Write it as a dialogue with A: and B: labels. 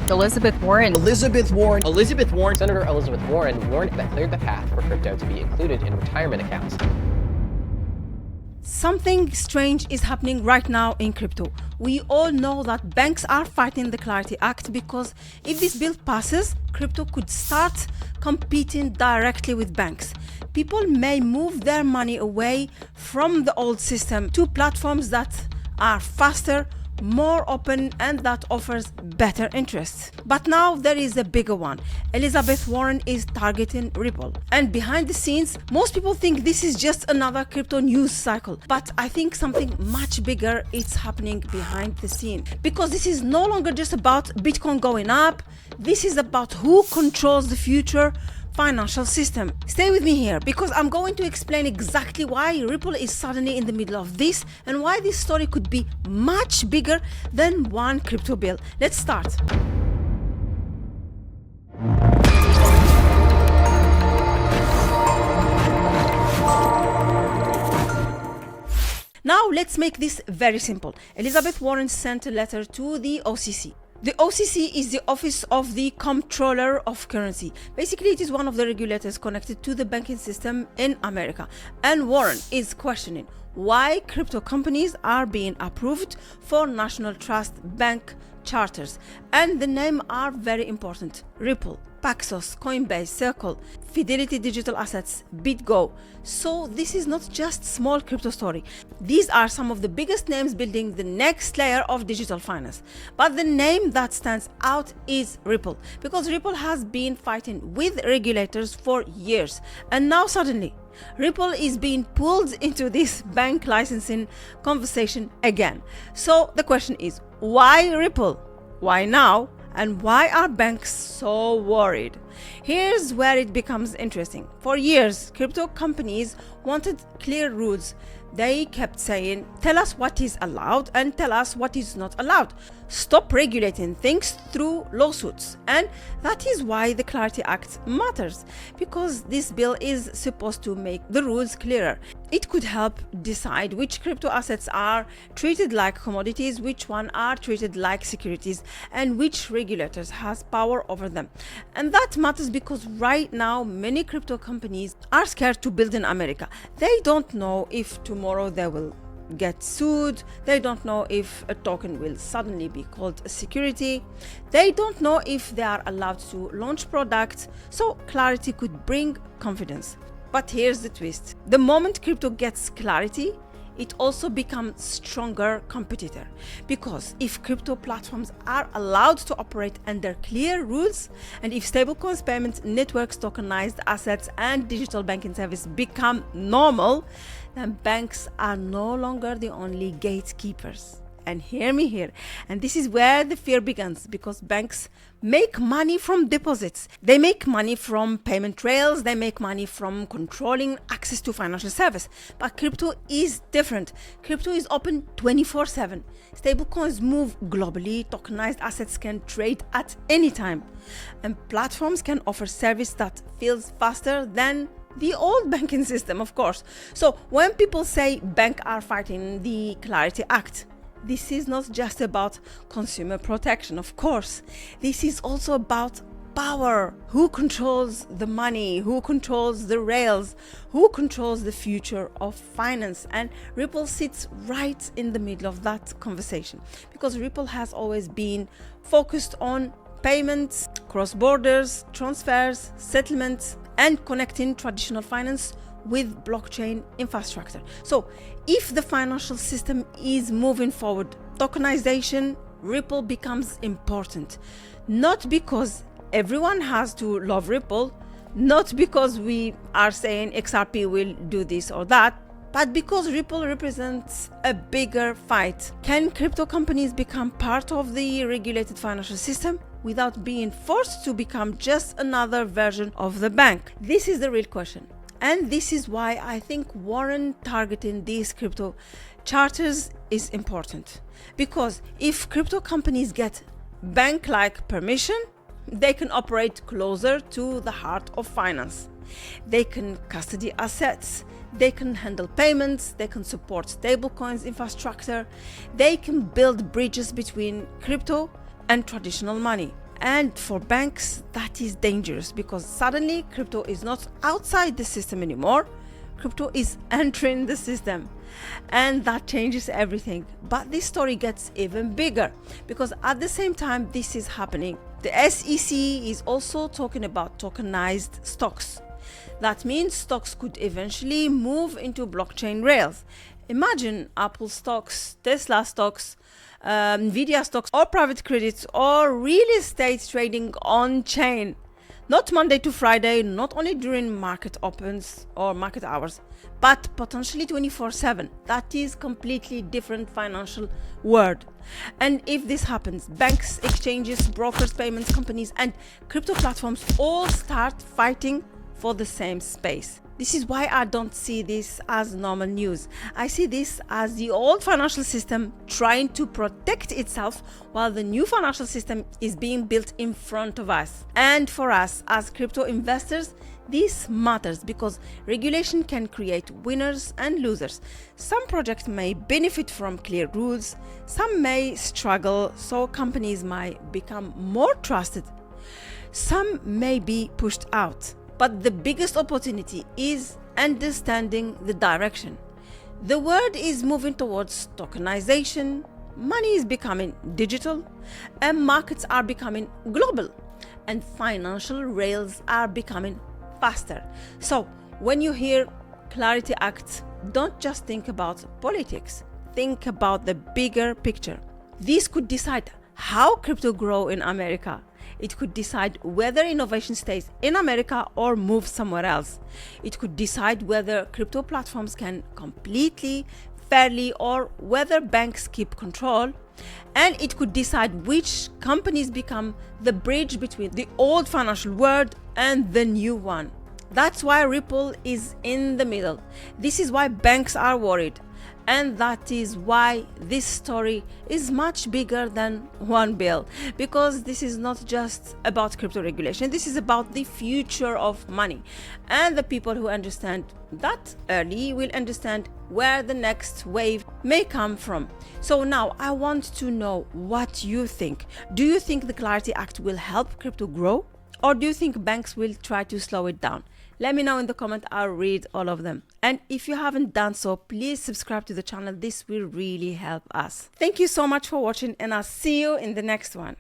A: Elizabeth Warren.
B: Senator Elizabeth Warren warned that cleared the path for crypto to be included in retirement accounts.
C: Something strange is happening right now in crypto. We all know that banks are fighting the Clarity Act because if this bill passes, crypto could start competing directly with banks. People may move their money away from the old system to platforms that are faster, more open, and that offers better interest. But now there is a bigger one. Elizabeth Warren is targeting Ripple. And behind the scenes, most people think this is just another crypto news cycle. But I think something much bigger is happening behind the scene. Because this is no longer just about Bitcoin going up. This is about who controls the future financial system. Stay with me here because I'm going to explain exactly why Ripple is suddenly in the middle of this and why this story could be much bigger than one crypto bill. Let's start. Now let's make this very simple. Elizabeth Warren sent a letter to the OCC. The OCC is the Office of the Comptroller of Currency. Basically, it is one of the regulators connected to the banking system in America. And Warren is questioning why crypto companies are being approved for national trust bank charters. And the names are very important. Ripple, Paxos, Coinbase, Circle, Fidelity Digital Assets, BitGo. So this is not just small crypto story. These are some of the biggest names building the next layer of digital finance. But the name that stands out is Ripple, because Ripple has been fighting with regulators for years. And now suddenly, Ripple is being pulled into this bank licensing conversation again. So the question is, why Ripple? Why now? And why are banks so worried? Here's where it becomes interesting. For years, crypto companies wanted clear rules. They kept saying, tell us what is allowed and tell us what is not allowed. Stop regulating things through lawsuits. And that is why the Clarity Act matters, because this bill is supposed to make the rules clearer. It could help decide which crypto assets are treated like commodities, which one are treated like securities, and which regulators has power over them. And that matters because right now many crypto companies are scared to build in America. They don't know if tomorrow they will get sued. They don't know if a token will suddenly be called a security. They don't know if they are allowed to launch products. So clarity could bring confidence. But here's the twist. The moment crypto gets clarity, it also becomes stronger competitor, because if crypto platforms are allowed to operate under clear rules, and if stablecoins, payment networks, tokenized assets, and digital banking service become normal, then banks are no longer the only gatekeepers. And hear me here, and this is where the fear begins, because banks make money from deposits. They make money from payment rails. They make money from controlling access to financial service. But crypto is different. Crypto is open 24/7. Stablecoins move globally. Tokenized assets can trade at any time. And platforms can offer service that feels faster than the old banking system, of course. So when people say banks are fighting the Clarity Act, this is not just about consumer protection, of course. This is also about power. Who controls the money? Who controls the rails? Who controls the future of finance? And Ripple sits right in the middle of that conversation, because Ripple has always been focused on payments, cross borders, transfers, settlements, and connecting traditional finance with blockchain infrastructure. So if the financial system is moving forward, tokenization, Ripple becomes important. Not because everyone has to love Ripple, not because we are saying XRP will do this or that, but because Ripple represents a bigger fight. Can crypto companies become part of the regulated financial system without being forced to become just another version of the bank? This is the real question. And this is why I think Warren targeting these crypto charters is important. Because if crypto companies get bank-like permission, they can operate closer to the heart of finance. They can custody assets, they can handle payments, they can support stablecoins infrastructure, they can build bridges between crypto and traditional money. And for banks, that is dangerous because suddenly crypto is not outside the system anymore. Crypto is entering the system, and that changes everything. But this story gets even bigger because at the same time this is happening, the SEC is also talking about tokenized stocks. That means stocks could eventually move into blockchain rails. Imagine Apple stocks, Tesla stocks, Nvidia stocks, or private credits, or real estate trading on chain. Not Monday to Friday, not only during market opens or market hours, but potentially 24/7. That is completely different financial world. And if this happens, banks, exchanges, brokers, payments companies, and crypto platforms all start fighting for the same space. This is why I don't see this as normal news. I see this as the old financial system trying to protect itself while the new financial system is being built in front of us. And for us as crypto investors, this matters because regulation can create winners and losers. Some projects may benefit from clear rules, some may struggle, so companies might become more trusted. Some may be pushed out. But the biggest opportunity is understanding the direction. The world is moving towards tokenization, money is becoming digital, and markets are becoming global, and financial rails are becoming faster. So when you hear Clarity Act, don't just think about politics, think about the bigger picture. This could decide how crypto grow in America. It could decide whether innovation stays in America or moves somewhere else. It could decide whether crypto platforms can completely, fairly, or whether banks keep control. And it could decide which companies become the bridge between the old financial world and the new one. That's why Ripple is in the middle. This is why banks are worried. And that is why this story is much bigger than one bill, because this is not just about crypto regulation. This is about the future of money. And the people who understand that early will understand where the next wave may come from. So now I want to know what you think. Do you think the Clarity Act will help crypto grow? Or do you think banks will try to slow it down? Let me know in the comment. I'll read all of them. And if you haven't done so, please subscribe to the channel. This will really help us. Thank you so much for watching, and I'll see you in the next one.